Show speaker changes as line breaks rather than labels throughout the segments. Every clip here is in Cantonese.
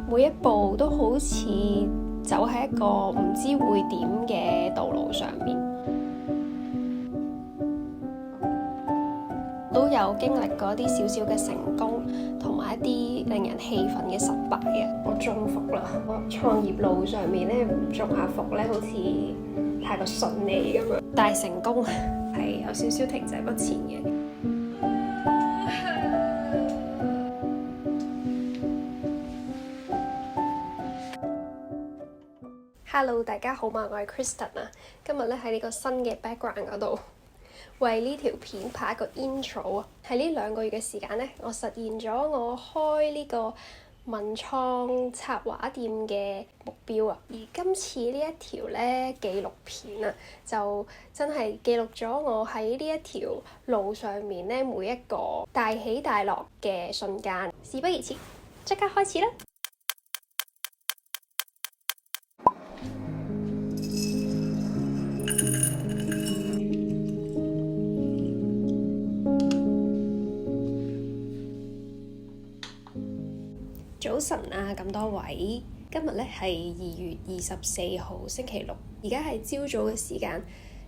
每一步都好似走喺一個唔知會點嘅道路上面，都有經歷過一啲少少嘅成功，同埋一啲令人氣憤嘅失敗嘅。我中伏啦！我創業路上面咧唔中下伏咧，好似太過順利咁樣，但係成功係有少少停滯不前嘅。Hello， 大家好嘛，我係 Kristen 啊。今日咧喺呢個新嘅 background 嗰度，為呢條片拍一個 intro 啊。喺呢2個月嘅時間咧，我實現咗我開呢個文創插畫店嘅目標啊。而今次呢一條咧紀錄片啊，就真係記錄咗我喺呢一條路上面咧每一個大起大落嘅瞬間。事不宜遲，即刻開始啦！早晨啊，咁多位，今日咧係2月24號星期六，而家係朝早嘅時間。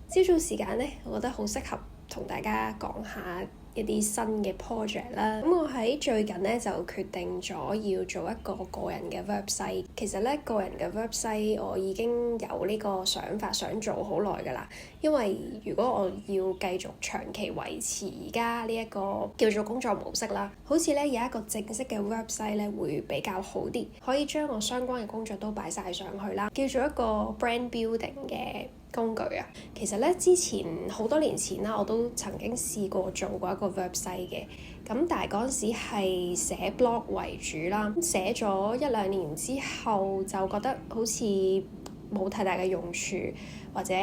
朝早時間咧，我覺得好適合同大家講下一啲新嘅 project 啦。咁我喺最近咧就決定咗要做一個個人嘅 website。其實咧個人嘅 website 我已經有呢個想法想做好耐㗎啦。因為如果我要繼續長期維持而家呢一個叫做工作模式啦，好似咧有一個正式嘅 website 咧會比較好啲，可以將我相關嘅工作都擺晒上去啦，叫做一個 brand building 嘅工具啊。其實咧之前好多年前啦，我都曾經試過做過一個 website 嘅，咁但係嗰陣時係寫 blog 為主啦，寫咗1-2年之後就覺得好似冇太大嘅用處，或者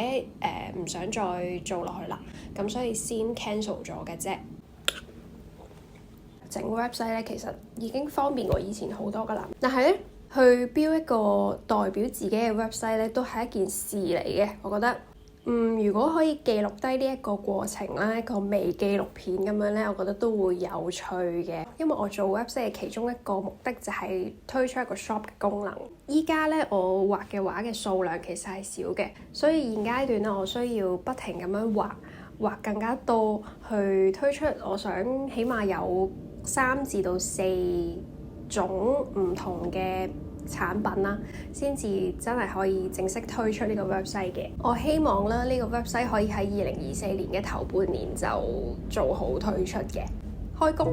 唔想再做落去啦，咁所以先 cancel 咗嘅啫。整 website 咧其實已經方便過以前好多㗎啦，但係咧去標一個代表自己嘅 website 咧都係一件事嚟嘅。我覺得如果可以記錄低呢一個過程啦，一個微紀錄片咁樣咧，我覺得都會有趣嘅。因為我做 website 嘅其中一個目的就係推出一個 shop 嘅功能。依家咧我畫嘅畫嘅數量其實係少嘅，所以現階段咧我需要不停咁樣畫更加多，去推出我想起碼有3至到4種唔同嘅產品啦，先至真係可以正式推出呢個 website 嘅。我希望啦，呢個 website 可以喺2024年嘅頭半年就做好推出嘅。開工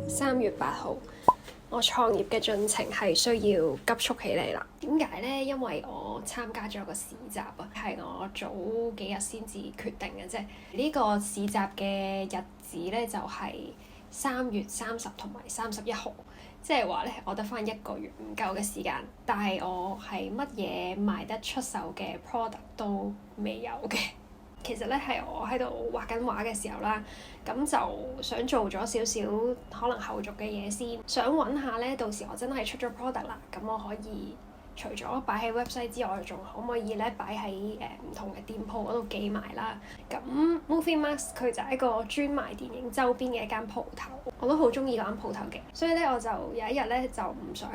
！3月8號，我創業嘅進程係需要急速起嚟啦。點解呢？因為我參加咗個市集啊，係我早幾日先至決定嘅啫。呢個市集嘅日子呢，就係3月30同埋31號，即係話呢，我得返1個月唔夠嘅時間，但係我係乜嘢賣得出手嘅 product 都未有嘅。其實咧係我喺度畫緊畫嘅時候啦，咁就想做咗少少可能後續嘅嘢先，想揾下咧，到時我真係出咗 product 啦，咁我可以除咗擺喺 website 之外，仲可唔可以咧擺喺唔同嘅店鋪嗰度寄賣啦？咁 Movie Max 佢就係一個專賣電影周邊嘅一間鋪頭，我都好中意嗰間鋪頭嘅，所以咧我就有一日咧就唔想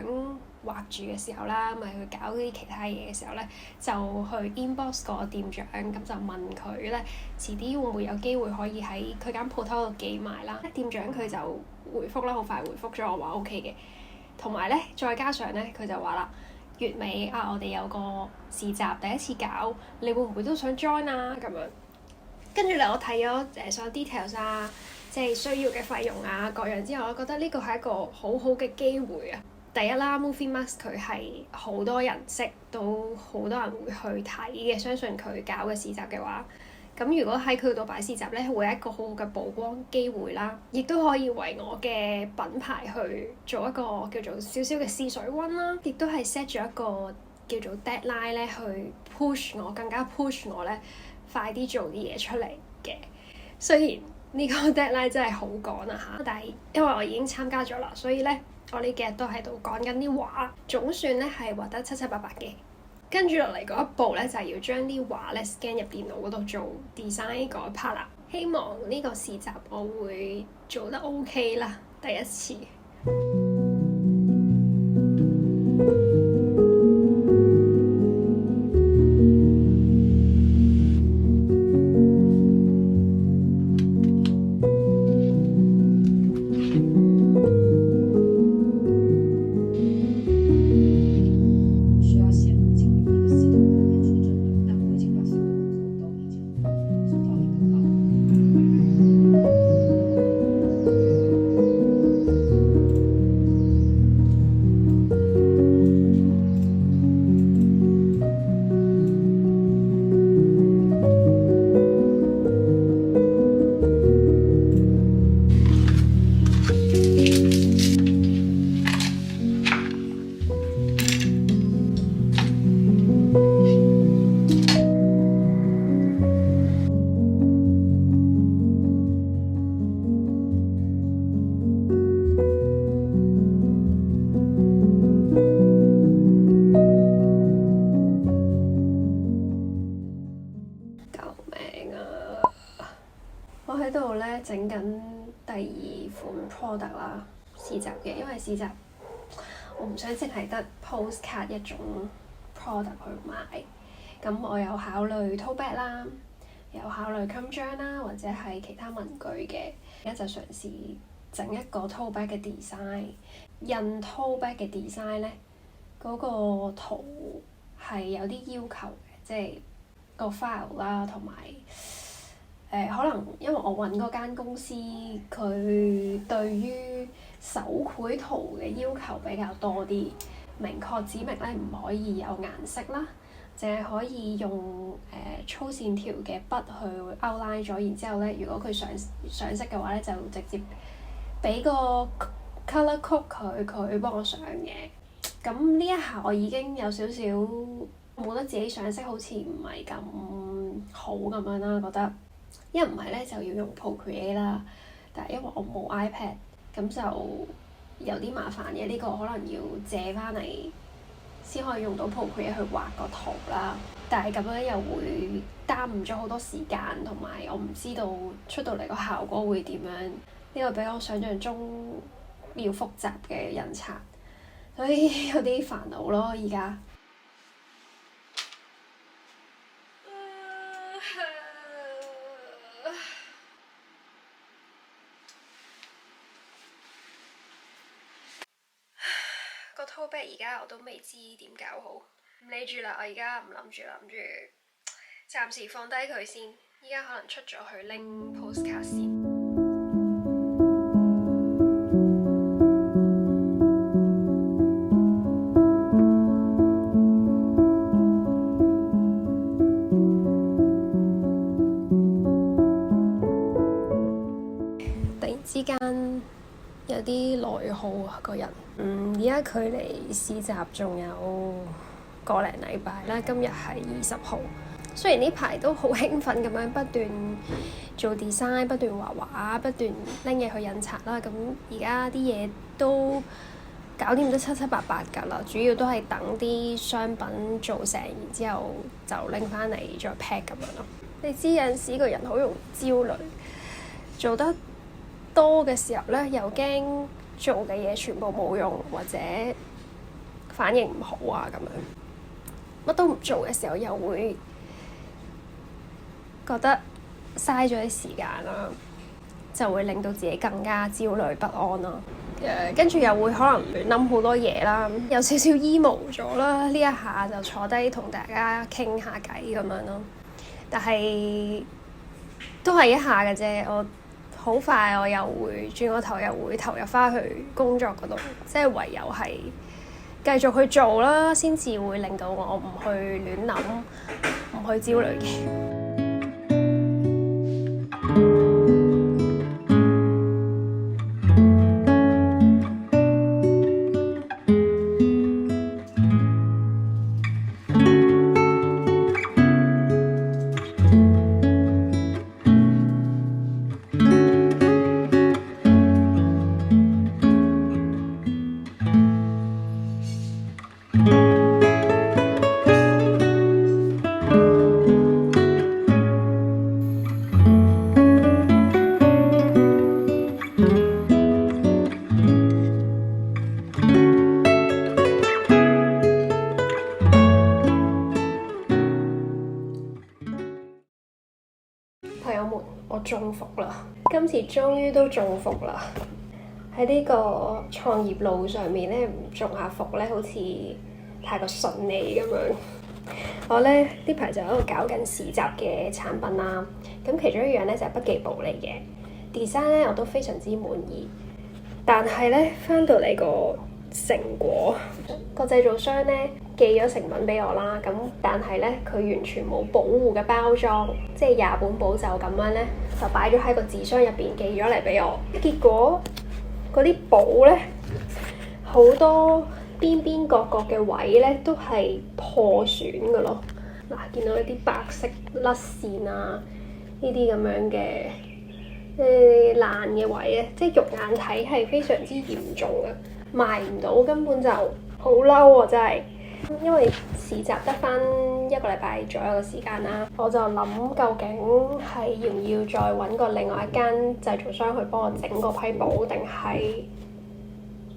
畫住嘅時候啦，咪去搞啲其他嘢嘅時候咧，就去 inbox 個店長，咁就問佢咧，遲啲會唔會有機會可以喺佢間鋪頭度寄賣啦？店長佢就回覆啦，好快回覆咗我話 OK 嘅，同埋咧再加上咧佢就話啦，月尾啊我哋有個市集第一次搞，你會唔會都想 join 啊？咁樣跟住咧我睇咗所有 details 啊，即係需要嘅費用啊各樣之後，我覺得呢個係一個好好嘅機會啊！第一啦 Movie Max 佢係好多人識，都好多人會去睇嘅，相信佢搞嘅市集嘅話，咁如果喺佢度擺市集咧，會有一個好好嘅曝光機會啦，亦都可以為我嘅品牌去做一個叫做少少嘅試水溫啦，亦都係 set 咗一個叫做 deadline 咧，去 push 我，更加 push 我咧快啲做啲嘢出嚟嘅。雖然呢個 deadline 真係好趕啊嚇，但係因為我已經參加咗啦，所以咧我呢幾日都喺度趕緊啲畫，總算咧係畫得七七八八嘅。跟住落嚟嗰一步咧，就係要將啲畫咧 scan 入電腦嗰度做 design 嗰一 part 啦。希望呢個市集我會做得 OK 啦，第一次。我喺度咧整緊第二款 product 啦，市集嘅，因為市集我唔想淨係得 postcard 一種 product 去賣，咁我有考慮 tote bag 啦，有考慮襟章啦，或者係其他文具嘅，而家就嘗試整一個 tote bag 嘅 design， 印 tote bag 嘅 design 咧，嗰個圖係有啲要求嘅，即係個 file 啦，同埋可能因為我揾嗰間公司，佢對於手繪圖嘅要求比較多啲，明確指明咧唔可以有顏色啦，淨係可以用粗線條嘅筆去 outline 咗，然之後咧，如果佢上色嘅話咧，就直接俾個 colour code 佢幫我上嘅。咁呢一下我已經有少少冇得自己上色，好似唔係咁好咁樣啦，覺得。一唔係咧就要用 Procreate 啦，但係因為我冇 iPad， 咁就有啲麻煩嘅。呢個可能要借翻嚟先可以用到 Procreate 去畫個圖啦。但係咁樣又會耽誤咗好多時間，同埋我唔知道出到嚟個效果會點樣。呢個比我想象中要複雜嘅印刷，所以有啲煩惱咯而家。個 tote bag 而家我都未知點搞好，唔理住啦，我而家唔諗住啦，諗住暫時放低佢先。依家可能出咗去拎 postcard 先。突然之間有啲內耗啊，個人。而家距離市集仲有個零禮拜啦，今日係20號。雖然呢排都好興奮咁樣不斷做 design， 不斷畫畫，不斷拎嘢去印刷啦。咁而家啲嘢都搞掂得七七八八㗎啦，主要都係等啲商品做成，然之後就拎翻嚟再 pack 咁樣咯。你知有陣時個人好容易焦慮，做得多嘅時候咧，又驚做嘅嘢全部冇用，或者反應唔好啊咁樣。乜都唔做嘅時候，又會覺得嘥咗啲時間啦，就會令到自己更加焦慮不安啦。跟住又會可能亂諗好多嘢啦，有少少 emo 咗啦。呢一下就坐低同大家傾下偈咁樣咯。但係都係一下嘅啫，我好快我又會轉個頭，又會投入翻去工作嗰度，即係唯有係繼續去做啦，先至會令到我唔去亂諗，唔去焦慮嘅。朋友們，我中伏啦！今次終於都中伏啦！喺呢個創業路上面咧，唔中下伏咧，好似太過順利咁樣。我咧呢排就喺度搞緊市集嘅產品啦。咁其中一樣咧就係筆記簿嚟嘅 design 咧，我都非常之滿意。但係咧翻到嚟個成果，個製造商咧寄咗成品俾我啦。咁但係咧佢完全冇保護嘅包裝，即係廿本簿就咁樣咧就擺咗喺個紙箱入邊寄咗嚟俾我。結果嗰啲簿咧好多邊邊角角嘅位咧都係破損嘅咯。嗱，見到一啲白色甩線啊，呢啲咁樣嘅爛嘅位咧，即係肉眼睇係非常之嚴重嘅，賣唔到，根本就好嬲啊！真係，因為市集得返一個禮拜左右嘅時間啦，我就諗究竟係要唔要再揾個另外一間製造商去幫我整嗰批簿，定係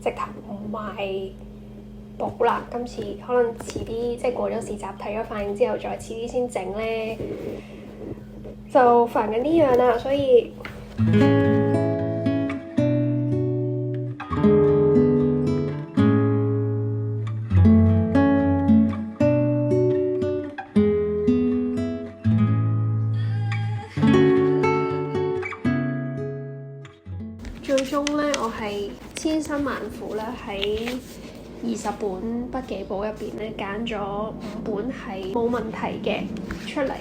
直頭唔賣簿啦？今次可能遲啲，即係過咗市集睇咗反應之後，再遲啲先整咧，就煩緊呢樣啦，所以最終咧，我係千辛萬苦咧喺20本筆記簿入邊咧揀咗5本係冇問題嘅出嚟，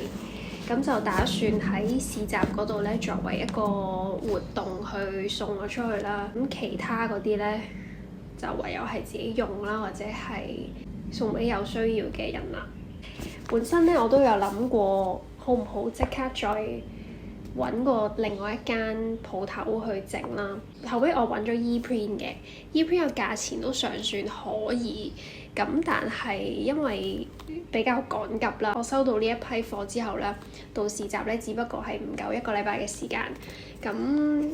咁就打算喺市集嗰度咧作為一個活動去送咗出去啦。咁其他嗰啲咧就唯有係自己用啦，或者係送俾有需要嘅人啦。本身咧我都有諗過，好唔好即刻再揾個另外一間鋪頭去整啦。後尾我揾咗 ePrint 嘅 ePrint 嘅價錢都尚算可以，咁但係因為比較趕急啦，我收到呢一批貨之後咧，到市集咧只不過係唔夠1個禮拜嘅時間。咁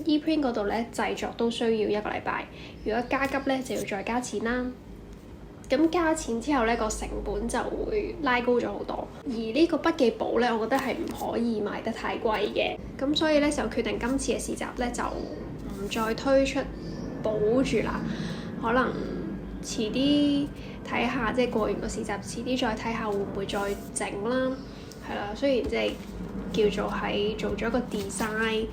ePrint 嗰度咧製作都需要1個禮拜，如果加急咧就要再加錢啦。咁加錢之後咧，個成本就會拉高咗好多。而呢個筆記簿咧，我覺得係唔可以賣得太貴嘅。咁所以咧就決定今次嘅市集咧就唔再推出簿住啦。可能遲啲睇下，即係過完個市集，遲啲再睇下會唔會再整啦。係啦，雖然即係叫做係做咗個 design，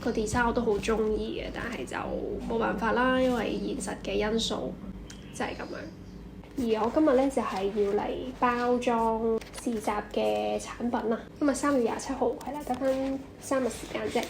個 design 我都好中意嘅，但係就冇辦法啦，因為現實嘅因素就係咁樣。而我今日咧就係要嚟包裝市集嘅產品啦。今日3月27號係啦，得返3日時間啫。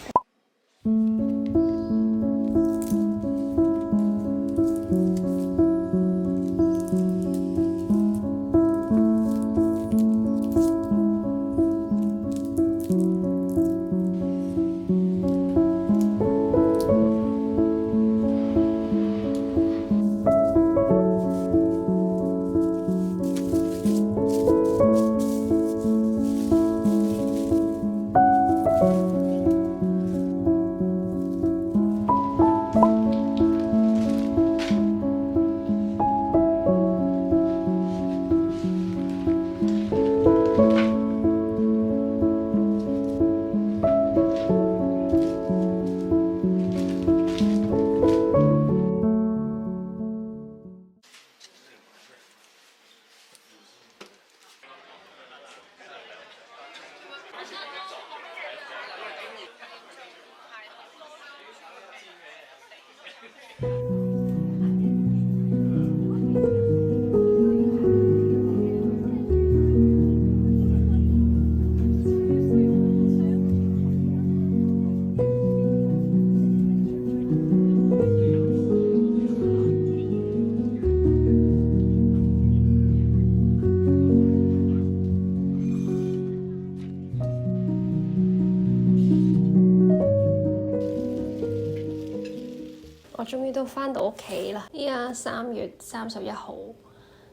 我終於都返到屋企啦！依家3月31號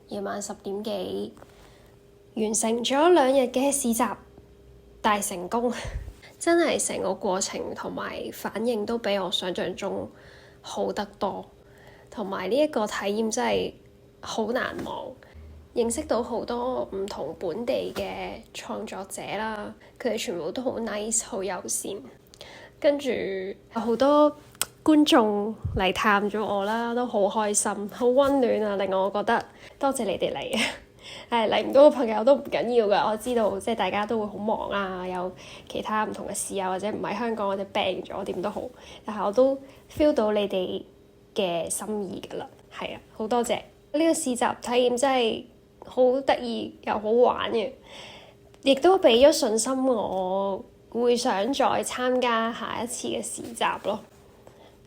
夜晚10點幾，完成咗2日嘅市集，大成功！真係成個過程同埋反應都比我想象中好得多，同埋呢一個體驗真係好難忘。認識到好多唔同本地嘅創作者啦，佢哋全部都好 nice 好友善，跟住有好多觀眾嚟探咗我啦，都好開心，好溫暖啊，令我覺得多謝你哋嚟啊！嚟唔到嘅朋友都唔緊要㗎，我知道即係大家都會好忙啊，有其他唔同嘅事啊，或者唔喺香港或者病咗點都好，但係我都 feel 到你哋嘅心意㗎啦，係啊，好多謝呢個市集體驗真係好得意又好玩嘅，亦都俾咗信心我會想再參加下一次嘅市集咯。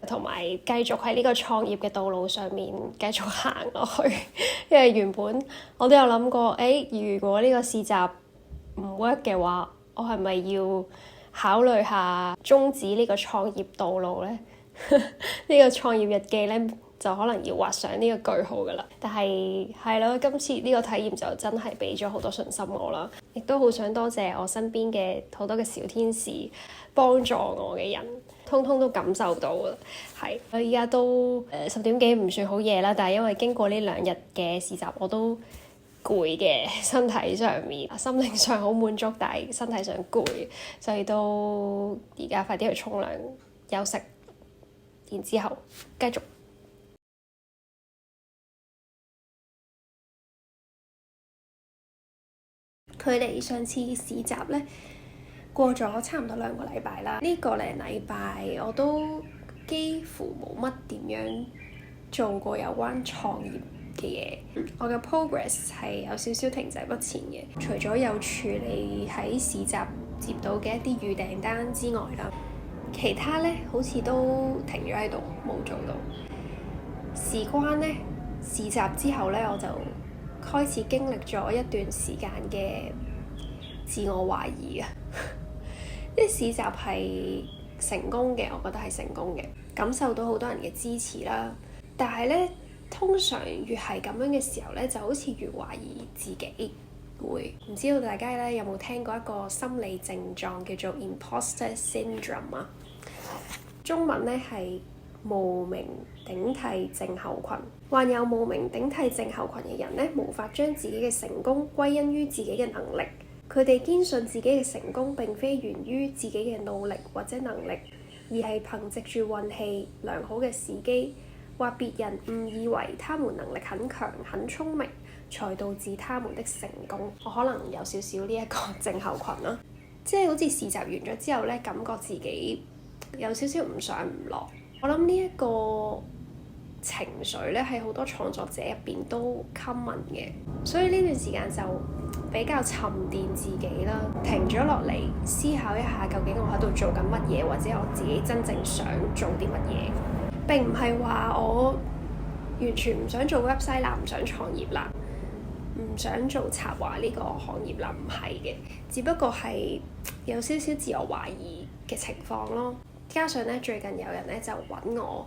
同埋繼續喺呢個創業嘅道路上面繼續行落去，因為原本我都有諗過，如果呢個市集唔 work 嘅話，我係咪要考慮下終止呢個創業道路呢？呢個創業日記呢，就可能要畫上呢個句號㗎啦。但係係咯，今次呢個體驗就真係俾咗好多信心我啦，亦都好想多謝我身邊嘅好多嘅小天使幫助我嘅人。通通都感受到啦，係我依家都10點幾唔算好夜啦，但係因為經過呢2日嘅市集，我都攰嘅，身體上面、心靈上好滿足，但係身體上攰，所以都而家快啲去沖涼休息，然之後繼續。距離上次市集呢，過咗差唔多2個禮拜啦，呢個零禮拜我都幾乎冇乜點樣做過有關創業嘅嘢，我嘅 progress 係有少少停滯不前嘅。除咗有處理喺市集接到嘅一啲預訂單之外啦，其他呢好似都停咗喺度冇做到。事關呢市集之後呢，我就開始經歷咗一段時間嘅自我懷疑啊。啲市集係成功嘅，我覺得係成功嘅，感受到好多人嘅支持啦。但係呢，通常越係咁樣嘅時候呢，就好似越懷疑自己會。唔知道大家呢有冇聽過一個心理症狀叫做 Imposter Syndrome 啊？中文呢係冒名頂替症候群。患有冒名頂替症候群嘅人呢，無法將自己嘅成功歸因於自己嘅能力。佢哋堅信自己嘅成功並非源於自己嘅努力或者能力，而係憑藉住運氣、良好嘅時機，或別人誤以為他們能力很強、很聰明，才導致他們的成功。我可能有少少呢一個症候群啦，即係好似市集完咗之後呢，感覺自己有少少唔上唔落。我諗呢一個情緒呢，喺好多創作者入邊都 common 嘅，所以呢段時間就比較沉澱自己啦，停咗落嚟思考一下究竟我喺度做緊乜嘢，或者我自己真正想做啲乜嘢。並唔係話我完全唔想做 website 啦，唔想創業啦，唔想做插畫呢個行業啦，唔係嘅，只不過係有少少自我懷疑嘅情況咯。加上呢，最近有人呢就揾我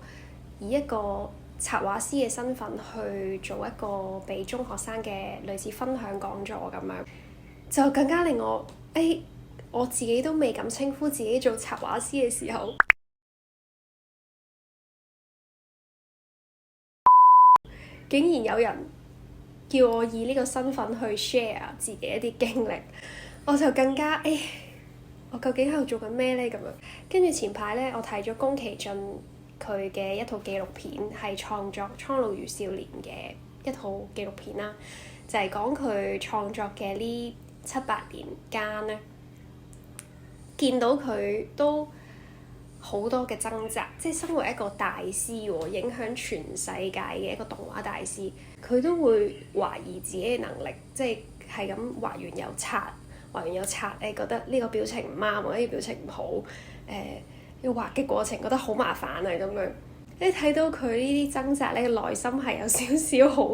以一個插畫師嘅身份去做一個俾中學生嘅類似分享講座咁樣，就更加令我我自己都未敢稱呼自己做插畫師嘅時候，竟然有人叫我以呢個身份去 share 自己一啲經歷，我就更加我究竟喺度做緊咩呢？咁樣。跟住前排呢，我睇咗宮崎駿佢嘅一套紀錄片，係創作《蒼鷺與少年》嘅一套紀錄片啦，就係講佢創作嘅呢7-8年間呢，見到佢都好多嘅掙扎，即係身為一個大師喎，影響全世界嘅一個動畫大師，佢都會懷疑自己嘅能力，即係咁畫完又刷，畫完又刷，覺得呢個表情唔啱，或者呢個表情唔好，要畫嘅過程覺得好麻煩啊咁樣。你睇到佢呢啲掙扎咧，內心係有少少好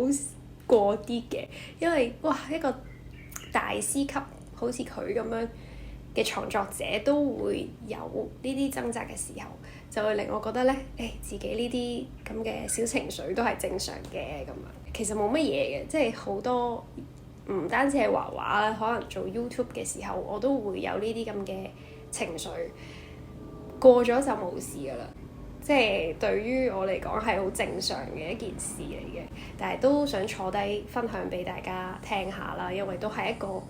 過啲嘅，因為哇一個大師級好似佢咁樣嘅創作者都會有呢啲掙扎嘅時候，就會令我覺得咧，自己呢啲咁嘅小情緒都係正常嘅咁樣。其實冇乜嘢嘅，即係好多唔單止係畫畫啦，可能做 YouTube 嘅時候，我都會有呢啲咁嘅情緒。過咗就冇事噶啦，即係對於我嚟講係好正常嘅一件事嚟嘅，但係都想坐低分享俾大家聽下啦，因為都係一個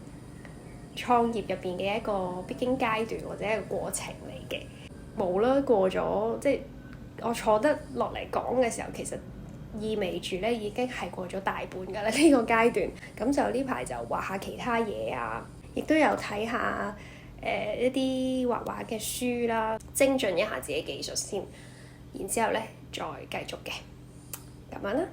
創業入邊嘅一個必經階段或者一個過程嚟嘅。冇啦，過咗即係我坐得落嚟講嘅時候，其實意味住咧已經係過咗大半㗎啦呢個階段。咁就呢排就畫下其他嘢啊，亦都有睇下一啲畫畫嘅書啦，精進一下自己技術先。然之後咧，再繼續嘅，咁樣啦。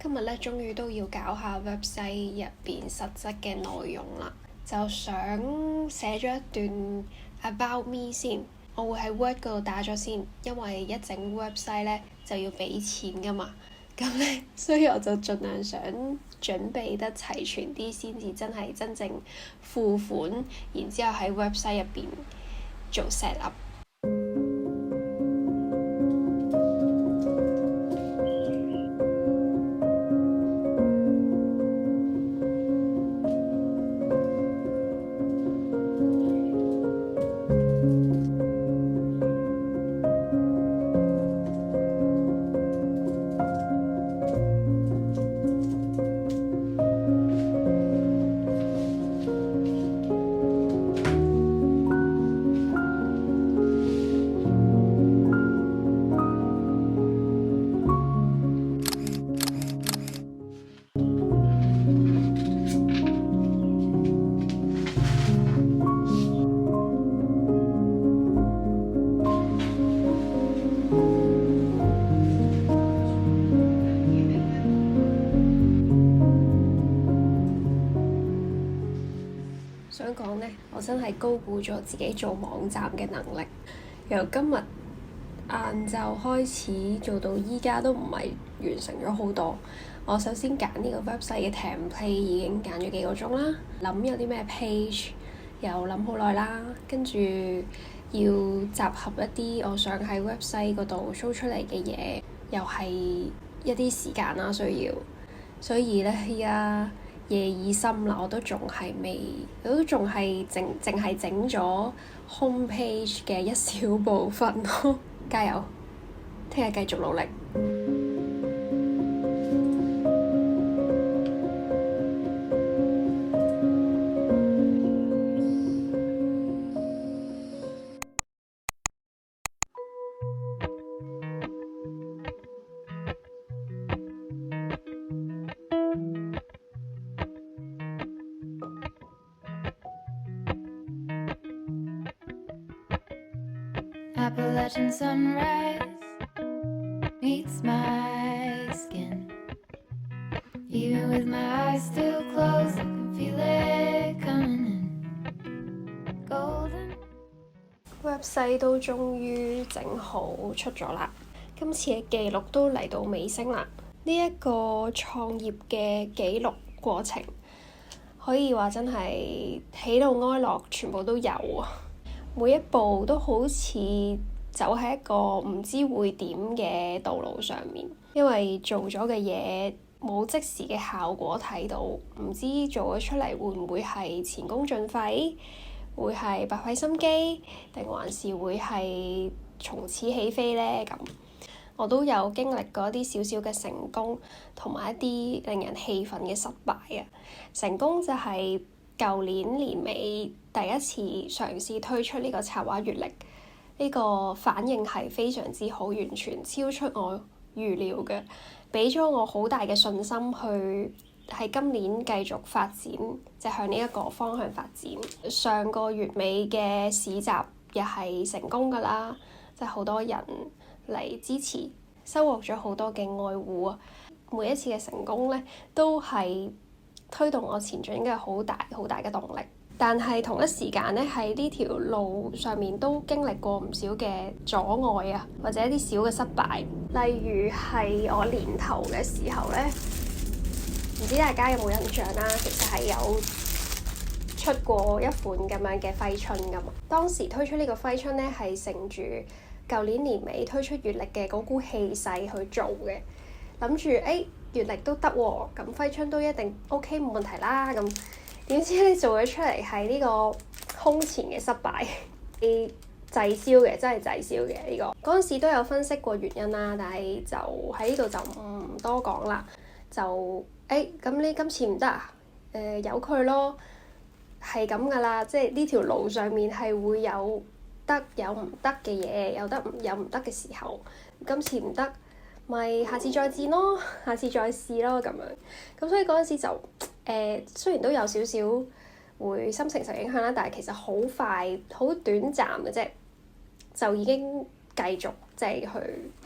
今日咧，終於都要搞下 website 入邊實質嘅內容啦，就想寫咗一段 about me 先，我會喺 Word 嗰度打咗先，因為一整 website 咧就要俾錢㗎嘛，咁咧所以我就盡量想準備得齊全啲，先至真正付款，然之後喺 website 入邊做 set up。想講呢，我真係高估咗自己做網站嘅能力。由今日晏晝開始做到依家都唔係完成咗好多。我首先揀呢個 website 嘅 template 已經揀咗幾個鐘啦，諗有啲咩 page 又諗好耐啦，跟住要集合一啲我想喺 website 嗰度 show 出嚟嘅嘢，又係一啲時間啦需要。所以呢，依家夜已深啦，我都仲係淨係整咗 home page 嘅一小部分咯。加油，聽日繼續努力。
Appalachian sunrise meets my skin. Even with my eyes still closed, I can feel it coming in. Golden
website 都終於整好出咗啦，今次嘅記錄都嚟到尾聲啦。呢一個創業嘅記錄過程，可以話真係喜怒哀樂全部都有啊！每一步都好似走喺一個唔知會點嘅道路上面，因為做咗嘅嘢冇即時嘅效果睇到，唔知做咗出嚟會唔會係前功盡廢，會係白費心機，定還是會係從此起飛呢？咁我都有經歷過一啲少少嘅成功，同埋一啲令人氣憤嘅失敗啊！成功就係舊年年尾第一次嘗試推出呢個插畫月曆，呢個反應係非常之好，完全超出我預料嘅，俾咗我好大嘅信心去喺今年繼續發展，就向呢一個方向發展。上個月尾嘅市集又係成功㗎啦，即係好多人嚟支持，收穫咗好多嘅愛護啊！每一次嘅成功咧，都係推動我前進嘅好大好大嘅動力。但係同一時間咧，喺呢條路上面都經歷過唔少嘅阻礙啊，或者一啲小嘅失敗。例如係我年頭嘅時候咧，唔知大家有冇印象啦？其實係有出過一款咁樣嘅揮春㗎嘛。當時推出呢個揮春咧，係乘住舊年年尾推出月曆嘅嗰股氣勢去做嘅，諗住月曆都得喎，咁揮春都一定 OK 冇問題啦咁。點知咧做咗出嚟係呢個空前嘅失敗，滯銷嘅，真係滯銷嘅呢個。嗰陣時都有分析過原因啦，但係就喺呢度就唔多講啦。就咁你今次唔得啊？由佢咯，係咁噶啦，即係呢條路上面係會有得有唔得嘅嘢，有唔得嘅時候。今次唔得，咪下次再戰咯，下次再試咯咁樣。咁所以嗰陣時就雖然都有少少會心情受影響啦，但係其實好快好短暫嘅啫，就已經繼續即係去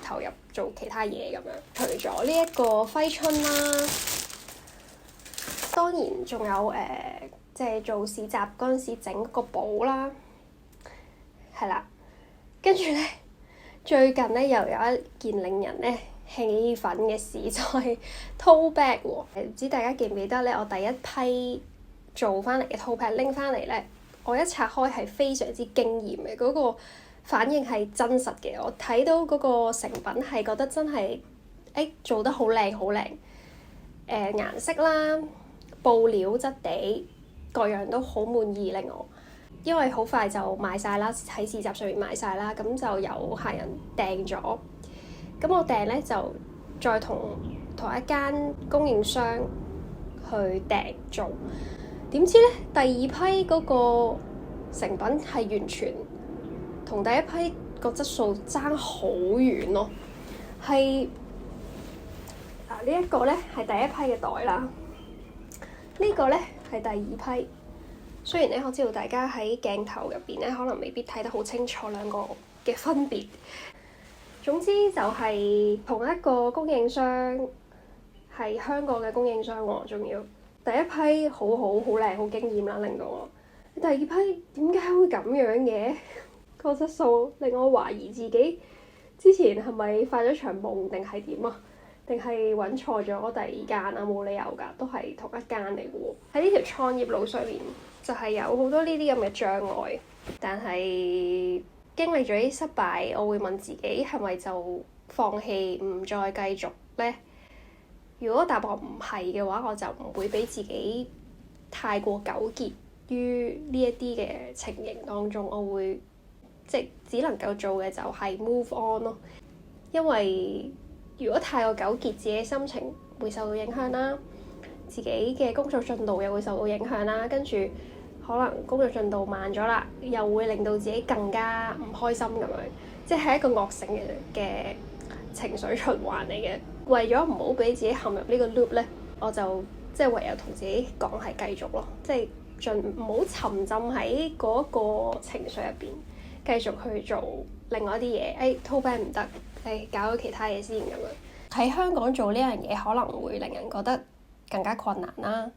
投入做其他嘢咁樣。除咗呢一個揮春啦，當然仲有即係做市集嗰陣時整個簿啦，係啦。跟住咧，最近咧又有一件令人咧氣憤嘅事，就係 tote bag 喎。唔知大家記唔記得咧？我第一批做翻嚟嘅 tote bag 拎翻嚟咧，我一拆開係非常之驚豔嘅，嗰個反應係真實嘅。我睇到嗰個成品係覺得真係做得好靚好靚，顏色啦、布料質地各樣都好滿意令我。因為好快就賣晒啦，喺市集上面賣晒啦，咁就有客人訂咗。咁我訂咧就再同一間供應商去訂做。點知咧第二批嗰個成品係完全同第一批個質素爭好遠咯。係呢一個咧係第一批嘅袋啦，呢個咧係第二批。雖然咧，我知道大家喺鏡頭入邊咧，可能未必睇得好清楚兩個嘅分別。總之就係同一個供應商，係香港嘅供應商喎，仲要第一批好靚好驚豔啦，令到我。第二批點解會咁樣嘅？個質素令我懷疑自己之前係咪發咗場夢定係點啊？定係揾錯咗第二間啊？冇理由㗎，都係同一間嚟嘅喎。喺呢條創業路上面，就係有好多呢啲咁嘅障礙，但係經歷咗啲失敗，我會問自己係咪就放棄唔再繼續呢？如果答案唔係嘅話，我就唔會俾自己太過糾結於呢一啲嘅情形當中，我會只能夠做嘅就係 move on 咯。因為如果太過糾結，自己心情會受到影響啦，自己嘅工作進度又會受到影響啦，跟住可能工作進度慢咗啦，又會令到自己更加唔開心咁樣，即係一個惡性嘅情緒循環嚟嘅。為咗唔好俾自己陷入呢個 loop 咧，我就唯有同自己講係繼續咯，唔好沉浸喺嗰個情緒入邊，繼續去做另外一啲嘢。tote bag 唔得，搞咗其他嘢先咁樣。喺香港做呢樣嘢可能會令人覺得更加困難啦，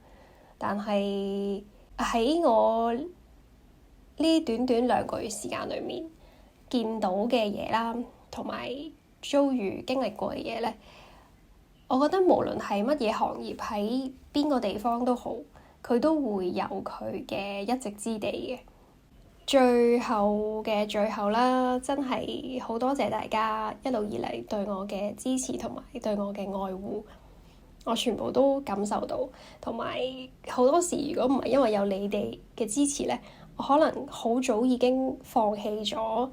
但係喺我呢短短2個月時間裏面見到嘅嘢啦，同埋遭遇經歷過嘅嘢咧，我覺得無論係乜嘢行業喺邊個地方都好，佢都會有佢嘅一席之地嘅。最後嘅最後啦，真係好多謝大家一路以嚟對我嘅支持同埋對我嘅愛護，我全部都感受到。同埋好多時如果唔係因為有你哋嘅支持咧，我可能好早已經放棄咗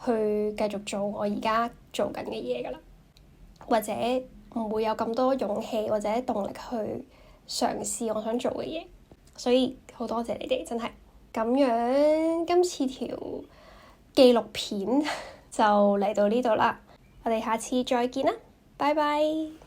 去繼續做我而家做緊嘅嘢㗎啦，或者唔會有咁多勇氣或者動力去嘗試我想做嘅嘢。所以好多謝你哋，真係。咁樣今次條紀錄片就嚟到呢度啦，我哋下次再見啦，拜拜。